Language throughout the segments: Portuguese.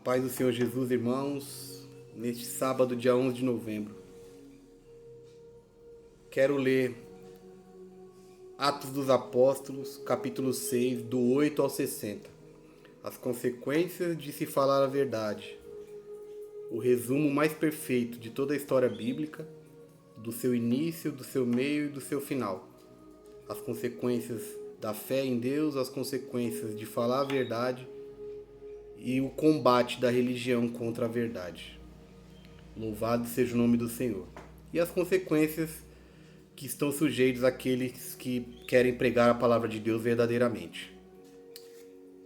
Paz do Senhor Jesus, irmãos, neste sábado, dia 11 de novembro. Quero ler Atos dos Apóstolos, capítulo 6, do 8 ao 60. As consequências de se falar a verdade. O resumo mais perfeito de toda a história bíblica, do seu início, do seu meio e do seu final. As consequências da fé em Deus, as consequências de falar a verdade e o combate da religião contra a verdade. Louvado seja o nome do Senhor. E as consequências que estão sujeitos àqueles que querem pregar a palavra de Deus verdadeiramente.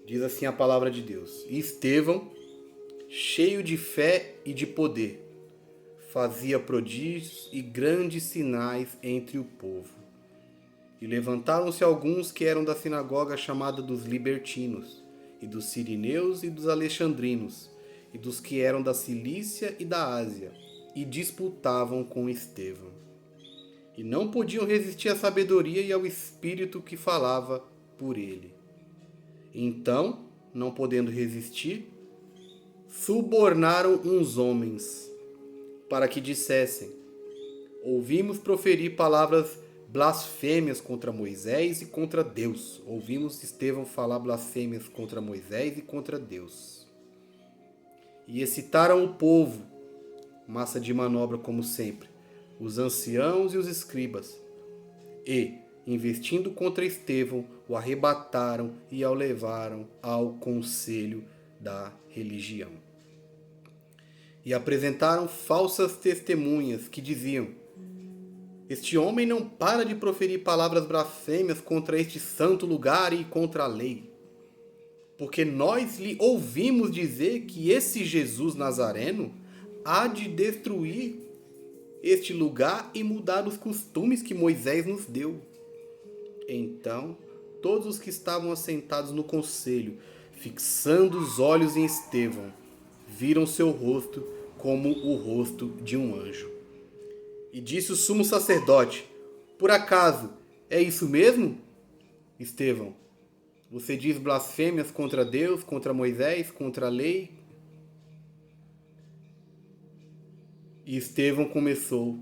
Diz assim a palavra de Deus: E Estevão, cheio de fé e de poder, fazia prodígios e grandes sinais entre o povo. E levantaram-se alguns que eram da sinagoga chamada dos libertinos, e dos sirineus e dos alexandrinos, e dos que eram da Cilícia e da Ásia, e disputavam com Estevão. E não podiam resistir à sabedoria e ao espírito que falava por ele. Então, não podendo resistir, subornaram uns homens, para que dissessem: Ouvimos proferir palavras blasfêmias contra Moisés e contra Deus. Ouvimos Estevão falar blasfêmias contra Moisés e contra Deus. E excitaram o povo, massa de manobra como sempre, os anciãos e os escribas. E, investindo contra Estevão, o arrebataram e o levaram ao conselho da religião. E apresentaram falsas testemunhas que diziam: Este homem não para de proferir palavras blasfêmias contra este santo lugar e contra a lei. Porque nós lhe ouvimos dizer que esse Jesus Nazareno há de destruir este lugar e mudar os costumes que Moisés nos deu. Então, todos os que estavam assentados no conselho, fixando os olhos em Estevão, viram seu rosto como o rosto de um anjo. E disse o sumo sacerdote: Por acaso é isso mesmo, Estevão? Você diz blasfêmias contra Deus, contra Moisés, contra a lei? E Estevão começou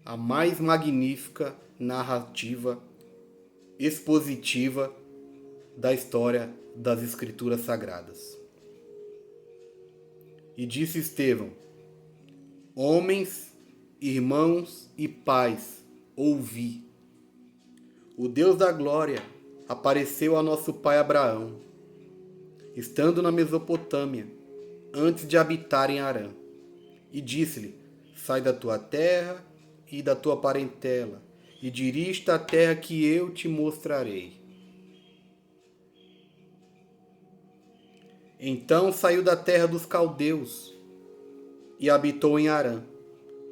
a mais magnífica narrativa expositiva da história das Escrituras Sagradas. E disse Estevão: Homens, irmãos e pais, ouvi. O Deus da glória apareceu a nosso pai Abraão, estando na Mesopotâmia, antes de habitar em Harã, e disse-lhe: Sai da tua terra e da tua parentela, e dirige-te à terra que eu te mostrarei. Então saiu da terra dos caldeus e habitou em Harã.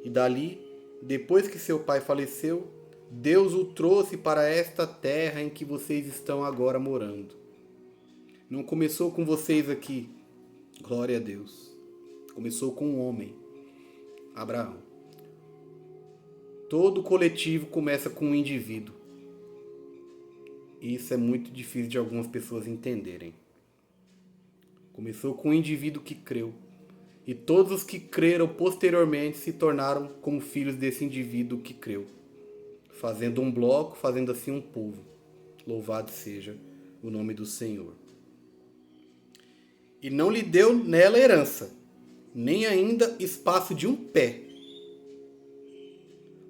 E dali, depois que seu pai faleceu, Deus o trouxe para esta terra em que vocês estão agora morando. Não começou com vocês aqui, glória a Deus. Começou com um homem, Abraão. Todo coletivo começa com um indivíduo. E isso é muito difícil de algumas pessoas entenderem. Começou com um indivíduo que creu. E todos os que creram posteriormente se tornaram como filhos desse indivíduo que creu, fazendo um bloco, fazendo assim um povo. Louvado seja o nome do Senhor. E não lhe deu nela herança, nem ainda espaço de um pé,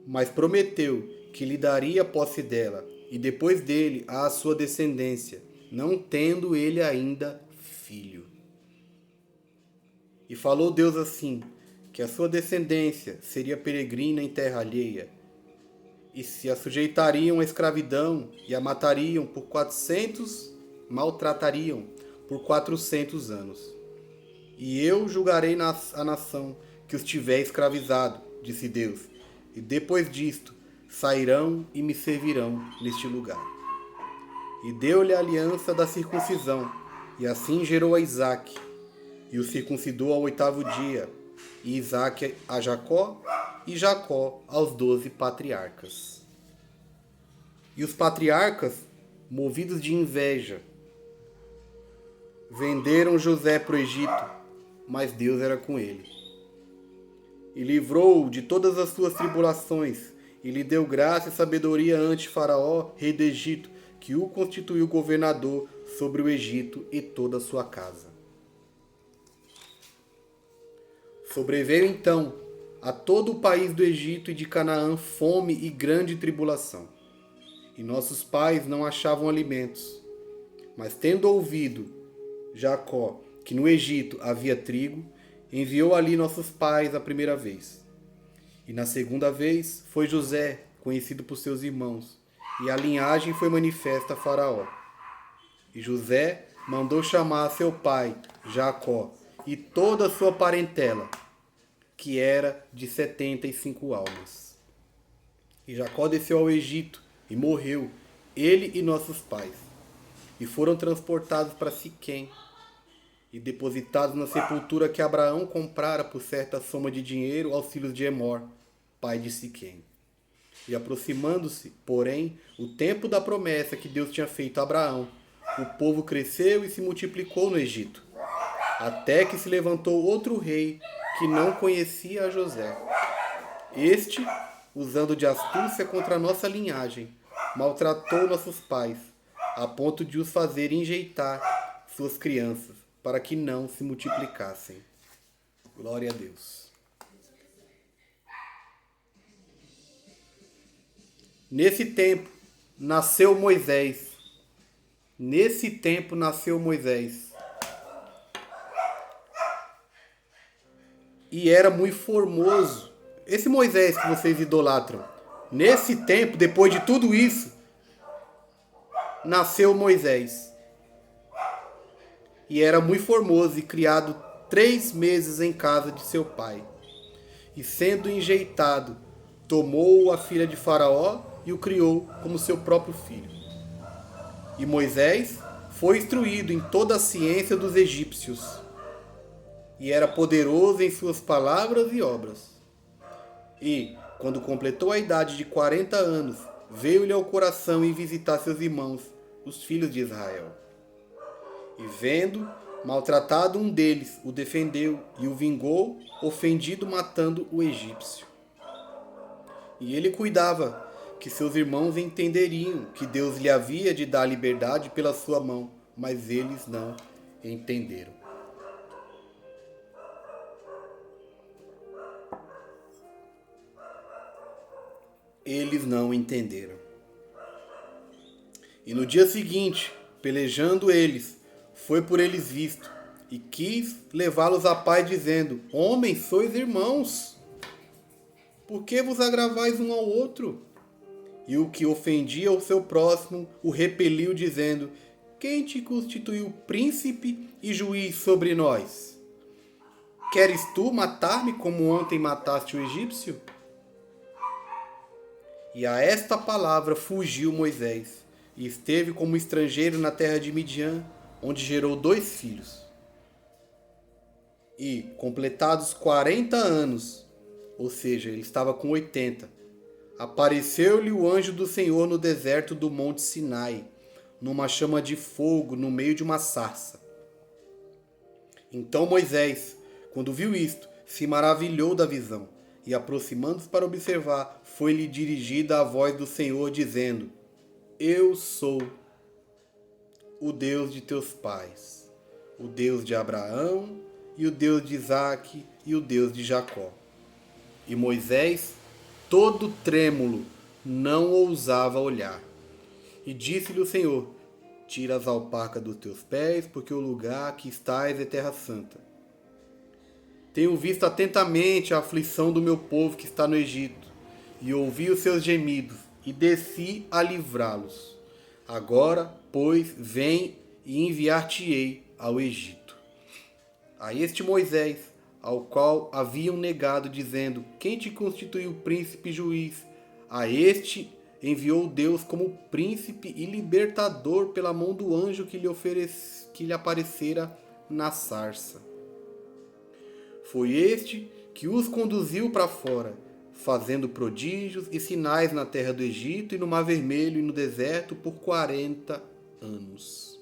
mas prometeu que lhe daria a posse dela, e depois dele à sua descendência, não tendo ele ainda filho. E falou Deus assim, que a sua descendência seria peregrina em terra alheia, e se a sujeitariam à escravidão, e a matariam por 400, maltratariam por 400 anos. E eu julgarei a nação que os tiver escravizado, disse Deus, e depois disto sairão e me servirão neste lugar. E deu-lhe a aliança da circuncisão, e assim gerou a Isaque, e o circuncidou ao 8º dia, e Isaque a Jacó, e Jacó aos 12 patriarcas. E os patriarcas, movidos de inveja, Venderam José para o Egito, mas Deus era com ele. E livrou-o de todas as suas tribulações, e lhe deu graça e sabedoria ante Faraó, rei do Egito, que o constituiu governador sobre o Egito e toda a sua casa. Sobreveio então a todo o país do Egito e de Canaã fome e grande tribulação. E nossos pais não achavam alimentos. Mas tendo ouvido Jacó que no Egito havia trigo, enviou ali nossos pais a primeira vez. E na segunda vez foi José, conhecido por seus irmãos, e a linhagem foi manifesta a Faraó. E José mandou chamar seu pai, Jacó, e toda a sua parentela, que era de 75 almas. E Jacó desceu ao Egito e morreu, ele e nossos pais, e foram transportados para Siquém, e depositados na sepultura que Abraão comprara por certa soma de dinheiro aos filhos de Emor, pai de Siquém. E aproximando-se, porém, o tempo da promessa que Deus tinha feito a Abraão, o povo cresceu e se multiplicou no Egito, até que se levantou outro rei que não conhecia a José. Este, usando de astúcia contra a nossa linhagem, maltratou nossos pais, a ponto de os fazer enjeitar suas crianças, para que não se multiplicassem. Glória a Deus. Nesse tempo nasceu Moisés. Nesse tempo nasceu Moisés. E era muito formoso. Esse Moisés que vocês idolatram. Nesse tempo, depois de tudo isso, nasceu Moisés. E era muito formoso e criado 3 meses em casa de seu pai. E sendo enjeitado, tomou a filha de Faraó e o criou como seu próprio filho. E Moisés foi instruído em toda a ciência dos egípcios, e era poderoso em suas palavras e obras. E, quando completou a idade de 40 anos, veio-lhe ao coração ir visitar seus irmãos, os filhos de Israel. E vendo, maltratado um deles, o defendeu e o vingou, ofendido matando o egípcio. E ele cuidava que seus irmãos entenderiam que Deus lhe havia de dar liberdade pela sua mão, mas eles não entenderam. Eles não entenderam. E no dia seguinte, pelejando eles, foi por eles visto, e quis levá-los à paz, dizendo: Homens, sois irmãos, por que vos agravais um ao outro? E o que ofendia o seu próximo o repeliu, dizendo: Quem te constituiu príncipe e juiz sobre nós? Queres tu matar-me como ontem mataste o egípcio? E a esta palavra fugiu Moisés, e esteve como estrangeiro na terra de Midian, onde gerou 2 filhos. E, completados 40 anos, ou seja, ele estava com 80, apareceu-lhe o anjo do Senhor no deserto do monte Sinai, numa chama de fogo no meio de uma sarça. Então Moisés, quando viu isto, se maravilhou da visão, e aproximando-se para observar, foi-lhe dirigida a voz do Senhor, dizendo: Eu sou o Deus de teus pais, o Deus de Abraão, e o Deus de Isaque, e o Deus de Jacó. E Moisés, todo trêmulo, não ousava olhar. E disse-lhe o Senhor: Tira as alparcas dos teus pés, porque o lugar que estás é terra santa. Tenho visto atentamente a aflição do meu povo que está no Egito, e ouvi os seus gemidos, e desci a livrá-los. Agora, pois, vem e enviar-te-ei ao Egito. A este Moisés, ao qual haviam negado, dizendo: Quem te constituiu príncipe e juiz? A este enviou Deus como príncipe e libertador pela mão do anjo que lhe aparecera na sarça. Foi este que os conduziu para fora, fazendo prodígios e sinais na terra do Egito e no Mar Vermelho e no deserto por 40 anos.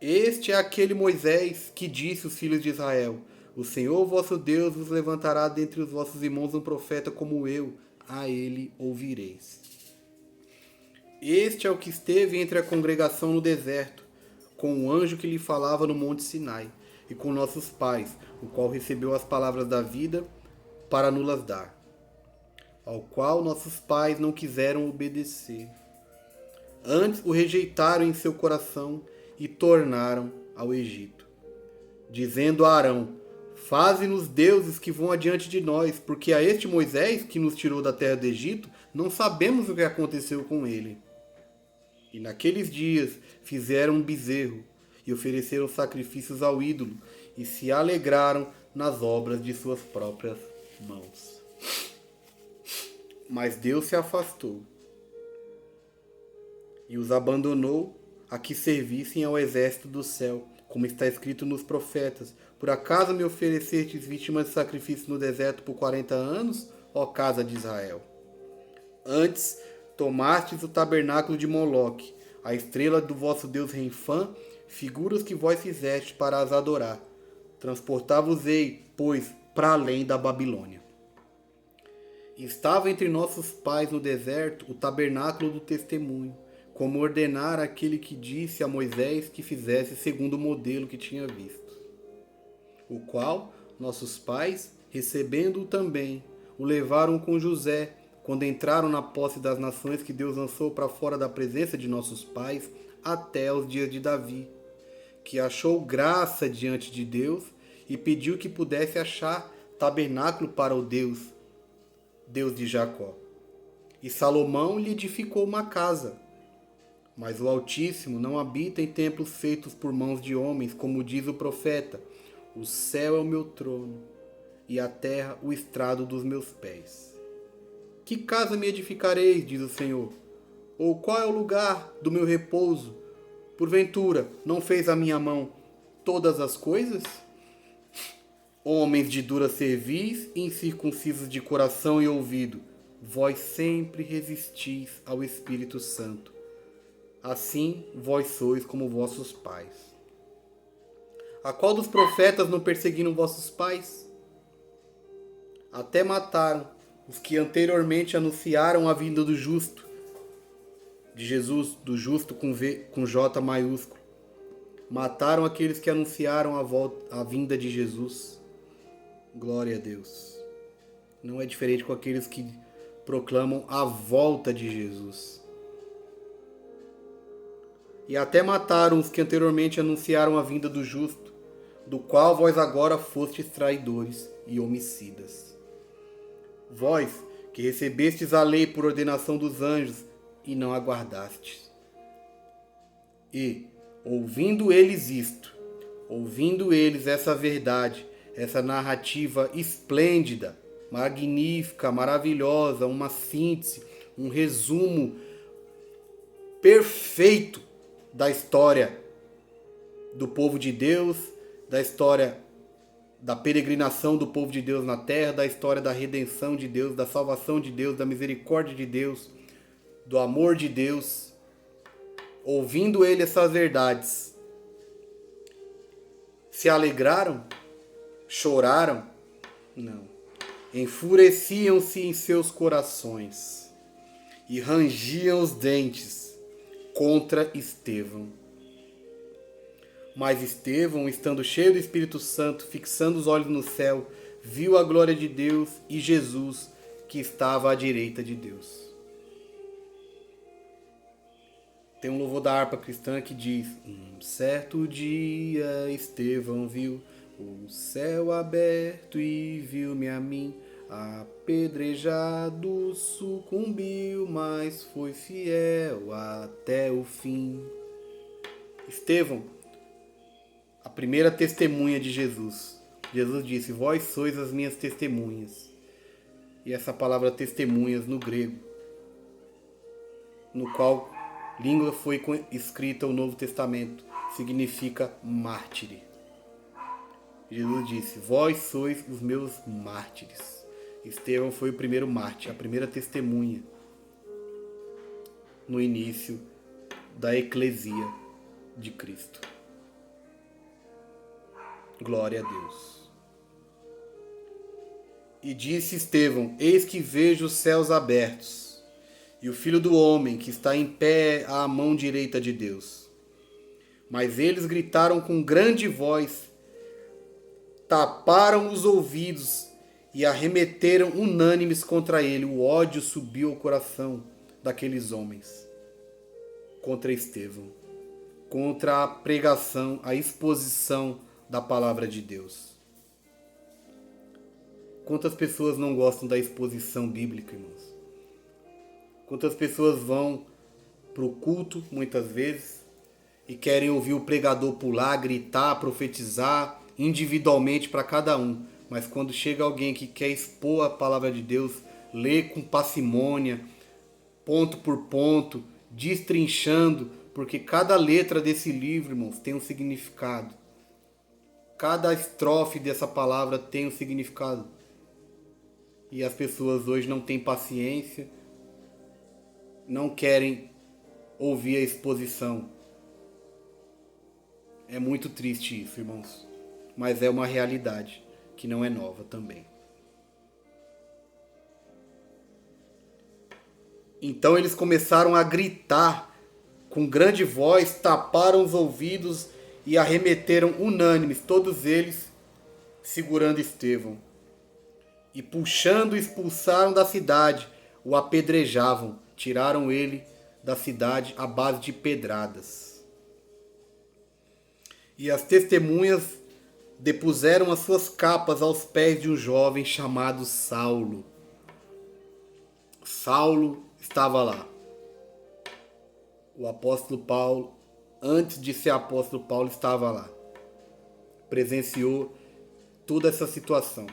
Este é aquele Moisés que disse aos filhos de Israel: O Senhor vosso Deus vos levantará dentre os vossos irmãos um profeta como eu, a ele ouvireis. Este é o que esteve entre a congregação no deserto, com o anjo que lhe falava no monte Sinai, e com nossos pais, o qual recebeu as palavras da vida para nos dar, ao qual nossos pais não quiseram obedecer. Antes o rejeitaram em seu coração e tornaram ao Egito, dizendo a Arão: Faze-nos deuses que vão adiante de nós, porque a este Moisés, que nos tirou da terra do Egito, não sabemos o que aconteceu com ele. E naqueles dias fizeram um bezerro e ofereceram sacrifícios ao ídolo e se alegraram nas obras de suas próprias mãos. Mas Deus se afastou e os abandonou a que servissem ao exército do céu, como está escrito nos profetas: Por acaso me oferecestes vítimas de sacrifício no deserto por 40 anos, ó casa de Israel? Antes tomastes o tabernáculo de Moloque, a estrela do vosso deus Renfã, figuras que vós fizeste para as adorar. Transportava-os-ei, pois, para além da Babilônia. Estava entre nossos pais no deserto o tabernáculo do testemunho, como ordenara aquele que disse a Moisés que fizesse segundo o modelo que tinha visto. O qual nossos pais, recebendo-o também, o levaram com José, quando entraram na posse das nações que Deus lançou para fora da presença de nossos pais, até os dias de Davi, que achou graça diante de Deus e pediu que pudesse achar tabernáculo para o Deus de Jacó. E Salomão lhe edificou uma casa. Mas o Altíssimo não habita em templos feitos por mãos de homens, como diz o profeta: O céu é o meu trono, e a terra o estrado dos meus pés. Que casa me edificareis, diz o Senhor? Ou qual é o lugar do meu repouso? Porventura, não fez a minha mão todas as coisas? Homens de dura cerviz, incircuncisos de coração e ouvido, vós sempre resistis ao Espírito Santo. Assim vós sois como vossos pais. A qual dos profetas não perseguiram vossos pais? Até mataram os que anteriormente anunciaram a vinda do justo, de Jesus, do justo com J maiúsculo. Mataram aqueles que anunciaram a vinda de Jesus. Glória a Deus. Não é diferente com aqueles que proclamam a volta de Jesus. E até mataram os que anteriormente anunciaram a vinda do justo, do qual vós agora fostes traidores e homicidas. Vós, que recebestes a lei por ordenação dos anjos e não aguardastes. E, ouvindo eles essa verdade, essa narrativa esplêndida, magnífica, maravilhosa, uma síntese, um resumo perfeito da história do povo de Deus, da história da peregrinação do povo de Deus na terra, da história da redenção de Deus, da salvação de Deus, da misericórdia de Deus, do amor de Deus. Ouvindo ele essas verdades, se alegraram? Choraram? Não. Enfureciam-se em seus corações e rangiam os dentes contra Estevão. Mas Estevão, estando cheio do Espírito Santo, fixando os olhos no céu, viu a glória de Deus e Jesus, que estava à direita de Deus. Tem um louvor da harpa cristã que diz: Um certo dia Estevão viu o céu aberto e viu-me a mim, apedrejado, sucumbiu, mas foi fiel até o fim. Estevão, a primeira testemunha de Jesus. Jesus disse: Vós sois as minhas testemunhas. E essa palavra testemunhas no grego, no qual língua foi escrita o Novo Testamento, significa mártire. Jesus disse: Vós sois os meus mártires. Estevão foi o primeiro mártir, a primeira testemunha no início da eclesia de Cristo. Glória a Deus. E disse Estevão: Eis que vejo os céus abertos, e o Filho do Homem que está em pé à mão direita de Deus. Mas eles gritaram com grande voz, taparam os ouvidos e arremeteram unânimes contra ele. O ódio subiu ao coração daqueles homens contra Estevão, contra a pregação, a exposição da palavra de Deus. Quantas pessoas não gostam da exposição bíblica, irmãos? Quantas pessoas vão para o culto, muitas vezes, e querem ouvir o pregador pular, gritar, profetizar individualmente para cada um. Mas quando chega alguém que quer expor a palavra de Deus, lê com parcimônia, ponto por ponto, destrinchando, porque cada letra desse livro, irmãos, tem um significado. Cada estrofe dessa palavra tem um significado. E as pessoas hoje não têm paciência, não querem ouvir a exposição. É muito triste isso, irmãos. Mas é uma realidade que não é nova também. Então eles começaram a gritar com grande voz, taparam os ouvidos e arremeteram unânimes, todos eles segurando Estevão. E puxando, expulsaram da cidade, o apedrejavam, tiraram ele da cidade à base de pedradas. E as testemunhas depuseram as suas capas aos pés de um jovem chamado Saulo. Saulo estava lá. O apóstolo Paulo, antes de ser apóstolo Paulo, estava lá. Presenciou toda essa situação.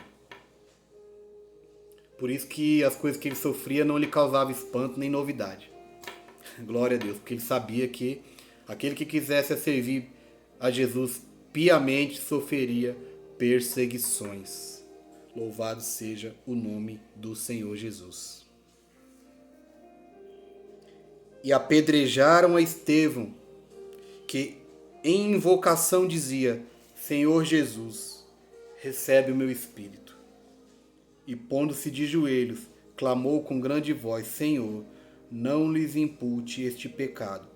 Por isso que as coisas que ele sofria não lhe causavam espanto nem novidade. Glória a Deus, porque ele sabia que aquele que quisesse servir a Jesus piamente sofreria perseguições. Louvado seja o nome do Senhor Jesus. E apedrejaram a Estevão, que em invocação dizia: Senhor Jesus, recebe o meu espírito. E pondo-se de joelhos, clamou com grande voz: Senhor, não lhes impute este pecado.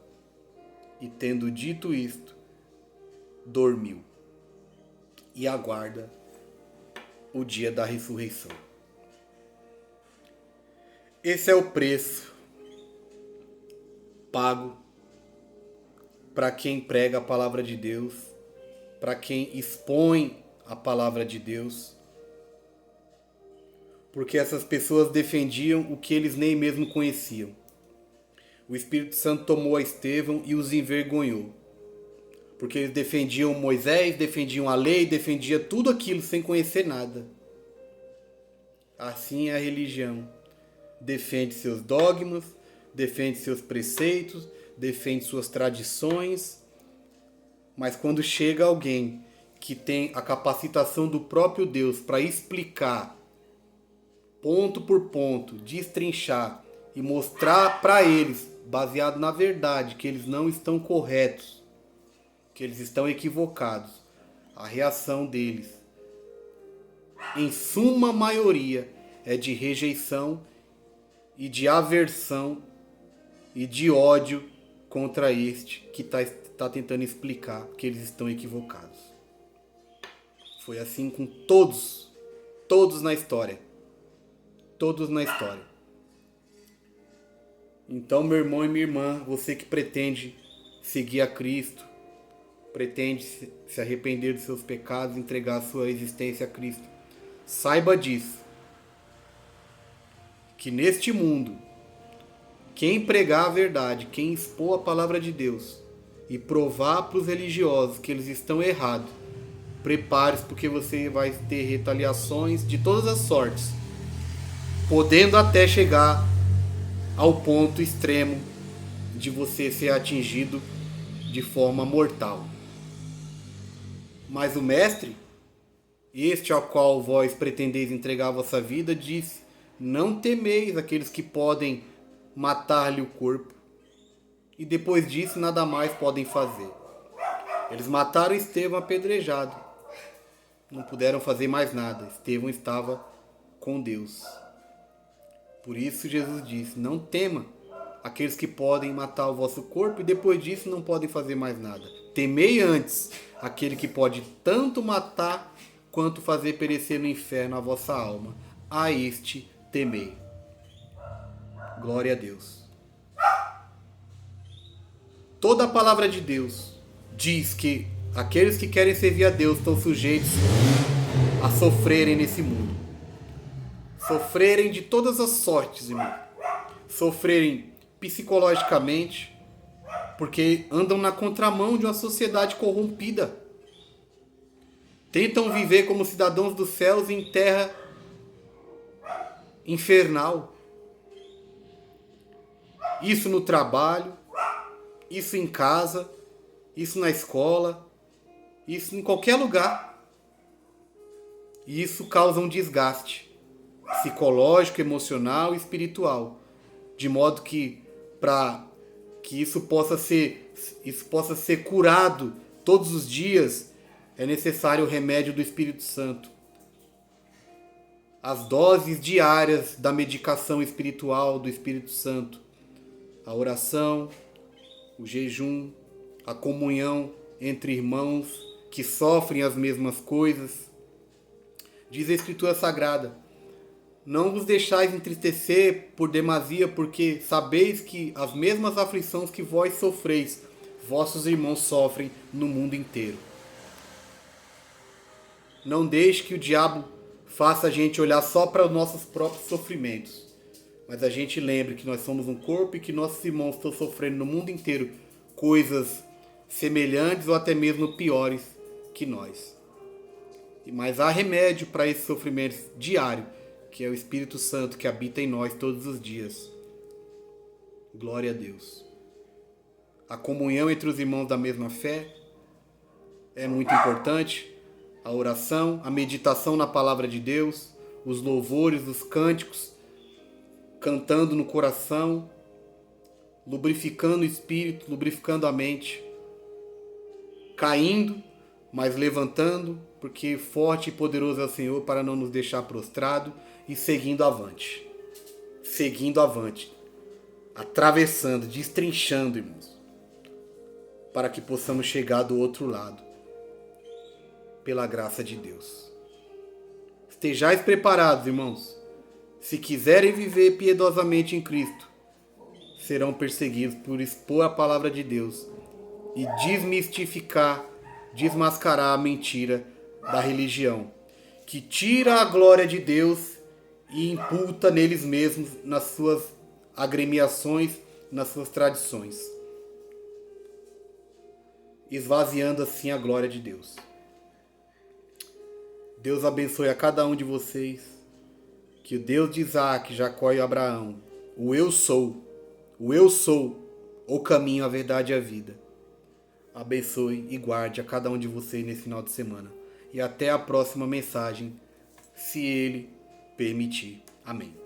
E tendo dito isto, dormiu. E aguarda o dia da ressurreição. Esse é o preço pago para quem prega a palavra de Deus, para quem expõe a palavra de Deus, porque essas pessoas defendiam o que eles nem mesmo conheciam. O Espírito Santo tomou a Estevão e os envergonhou, porque eles defendiam Moisés, defendiam a lei, defendiam tudo aquilo sem conhecer nada. Assim é a religião. Defende seus dogmas, defende seus preceitos, defende suas tradições, mas quando chega alguém que tem a capacitação do próprio Deus para explicar ponto por ponto, destrinchar e mostrar para eles, baseado na verdade, que eles não estão corretos, que eles estão equivocados, a reação deles, em suma maioria, é de rejeição e de aversão e de ódio contra este que está tentando explicar que eles estão equivocados. Foi assim com todos na história. Todos na história. Então, meu irmão e minha irmã, você que pretende seguir a Cristo, pretende se arrepender dos seus pecados, entregar a sua existência a Cristo, saiba disso, que neste mundo, quem pregar a verdade, quem expor a palavra de Deus e provar para os religiosos que eles estão errados, prepare-se, porque você vai ter retaliações de todas as sortes, podendo até chegar ao ponto extremo de você ser atingido de forma mortal. Mas o Mestre, este ao qual vós pretendeis entregar a vossa vida, disse: não temeis aqueles que podem matar-lhe o corpo, e depois disso nada mais podem fazer. Eles mataram Estevão apedrejado, não puderam fazer mais nada. Estevão estava com Deus. Por isso Jesus disse: não tema aqueles que podem matar o vosso corpo e depois disso não podem fazer mais nada. Temei antes aquele que pode tanto matar quanto fazer perecer no inferno a vossa alma. A este temei. Glória a Deus. Toda a palavra de Deus diz que aqueles que querem servir a Deus estão sujeitos a sofrerem nesse mundo. Sofrerem de todas as sortes, irmão. Sofrerem psicologicamente, porque andam na contramão de uma sociedade corrompida. Tentam viver como cidadãos dos céus em terra infernal. Isso no trabalho, isso em casa, isso na escola, isso em qualquer lugar. E isso causa um desgaste psicológico, emocional e espiritual, de modo que para que isso possa ser curado todos os dias, é necessário o remédio do Espírito Santo. As doses diárias da medicação espiritual do Espírito Santo. A oração, o jejum, a comunhão entre irmãos que sofrem as mesmas coisas. Diz a Escritura Sagrada: não vos deixais entristecer por demasia, porque sabeis que as mesmas aflições que vós sofreis, vossos irmãos sofrem no mundo inteiro. Não deixe que o diabo faça a gente olhar só para os nossos próprios sofrimentos, mas a gente lembre que nós somos um corpo e que nossos irmãos estão sofrendo no mundo inteiro coisas semelhantes ou até mesmo piores que nós. Mas há remédio para esses sofrimentos diários, que é o Espírito Santo que habita em nós todos os dias. Glória a Deus. A comunhão entre os irmãos da mesma fé é muito importante. A oração, a meditação na palavra de Deus, os louvores, os cânticos, cantando no coração, lubrificando o espírito, lubrificando a mente, caindo, mas levantando, porque forte e poderoso é o Senhor para não nos deixar prostrado, e seguindo avante. Seguindo avante. Atravessando, destrinchando, irmãos, para que possamos chegar do outro lado, pela graça de Deus. Estejais preparados, irmãos. Se quiserem viver piedosamente em Cristo, serão perseguidos por expor a palavra de Deus e desmascarar a mentira da religião, que tira a glória de Deus e imputa neles mesmos, nas suas agremiações, nas suas tradições, esvaziando assim a glória de Deus. Deus abençoe a cada um de vocês. Que o Deus de Isaac, Jacó e Abraão, o eu sou, o caminho, a verdade e a vida, abençoe e guarde a cada um de vocês nesse final de semana. E até a próxima mensagem, se Ele permitir. Amém.